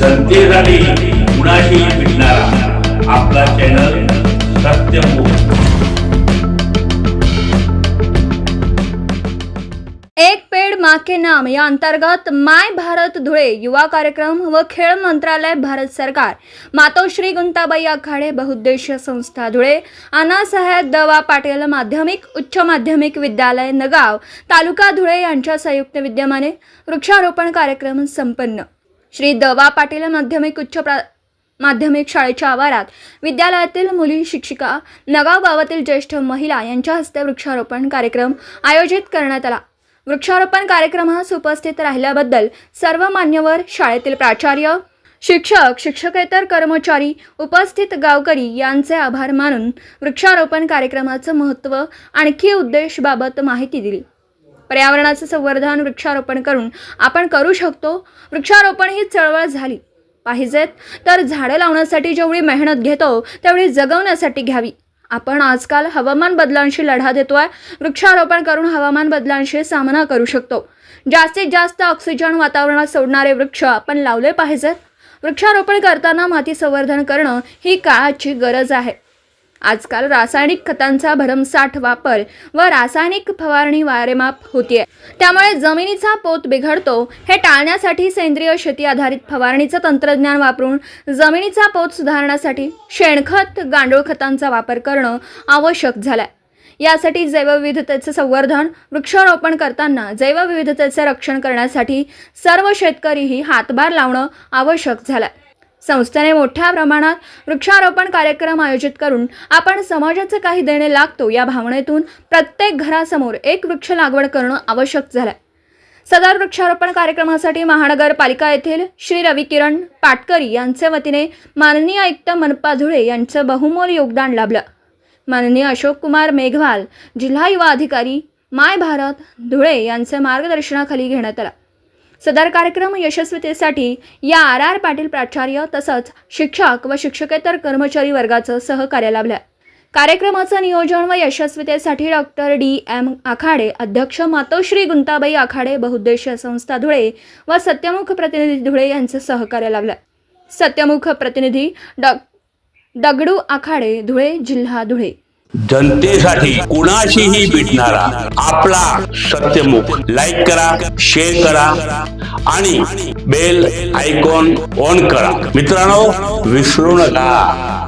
जनतेसाठी कुणाशी भेटणारा आपला चॅनल सत्यमुख। एक पेड़ माँ के नाम या अंतर्गत माय भारत धुळे युवा कार्यक्रम व खेळ मंत्रालय भारत सरकार मातोश्री गुंताबाई आखाडे बहुउद्देशीय संस्था धुळे अण्णासाहेब दवा पाटील माध्यमिक उच्च माध्यमिक विद्यालय नगाव तालुका धुळे यांच्या संयुक्त विद्यमाने वृक्षारोपण कार्यक्रम संपन्न। श्री दवा पाटील माध्यमिक शाळेच्या आवारात विद्यालयातील मुली शिक्षिका नगाव गावातील ज्येष्ठ महिला यांच्या हस्ते वृक्षारोपण कार्यक्रम आयोजित करण्यात आला। वृक्षारोपण कार्यक्रमास उपस्थित राहिल्याबद्दल सर्व मान्यवर शाळेतील प्राचार्य शिक्षक शिक्षकेतर कर्मचारी उपस्थित गावकरी यांचे आभार मानून वृक्षारोपण कार्यक्रमाचं महत्त्व आणखी उद्देशाबाबत माहिती दिली। पर्यावरणाचे संवर्धन वृक्षारोपण करून आपण करू शकतो। वृक्षारोपण ही चळवळ झाली पाहिजेत तर झाडे लावण्यासाठी जेवढी मेहनत घेतो तेवढी जगवण्यासाठी घ्यावी। आपण आजकाल हवामान बदलांशी लढा देतोय। वृक्षारोपण करून हवामान बदलांशी सामना करू शकतो। जास्तीत जास्त ऑक्सिजन वातावरणात सोडणारे वृक्ष आपण लावले पाहिजेत। वृक्षारोपण करताना माती संवर्धन करणं ही काळाची गरज आहे। आजकाल रासायनिक खतांचा भरमसाठ वापर व रासायनिक फवारणी वारेमाप होतीये, त्यामुळे जमिनीचा पोत बिघडतो। हे टाळण्यासाठी सेंद्रिय शेती आधारित फवारणीचं तंत्रज्ञान वापरून जमिनीचा पोत सुधारण्यासाठी शेणखत गांडूळ खतांचा वापर करणं आवश्यक झालंय। यासाठी जैवविविधतेचे संवर्धन वृक्षारोपण करताना जैवविविधतेचे रक्षण करण्यासाठी सर्व शेतकरीही हातभार लावणं आवश्यक झालंय। संस्थेने मोठ्या प्रमाणात वृक्षारोपण कार्यक्रम आयोजित करून आपण समाजाचे काही देणे लागतो या भावनेतून प्रत्येक घरासमोर एक वृक्ष लागवड करणं आवश्यक झालंय। सदर वृक्षारोपण कार्यक्रमासाठी महानगरपालिका येथील श्री रविकिरण पाटकरी यांच्या वतीने माननीय आयुक्त मनपा धुळे यांचं बहुमोल योगदान लाभलं। माननीय अशोक कुमार मेघवाल जिल्हा युवा अधिकारी माय भारत धुळे यांच्या मार्गदर्शनाखाली घेण्यात आला। सदर कार्यक्रम यशस्वीतेसाठी या आर पाटील प्राचार्य तसंच शिक्षक व शिक्षकेतर कर्मचारी वर्गाचं सहकार्य लाभलं। कार्यक्रमाचं नियोजन व यशस्वीतेसाठी डॉक्टर DM आखाडे अध्यक्ष मातोश्री गुंताबाई आखाडे बहुउद्देशीय संस्था धुळे व सत्यमुख प्रतिनिधी धुळे यांचं सहकार्य लाभलं। सत्यमुख प्रतिनिधी दगडू आखाडे धुळे जिल्हा धुळे। जनतेसाठी कुणाशीही भेटणारा आपला सत्यमुख। लाईक करा, शेअर करा आणि बेल आयकॉन ऑन करा। मित्रांनो, विसरू नका।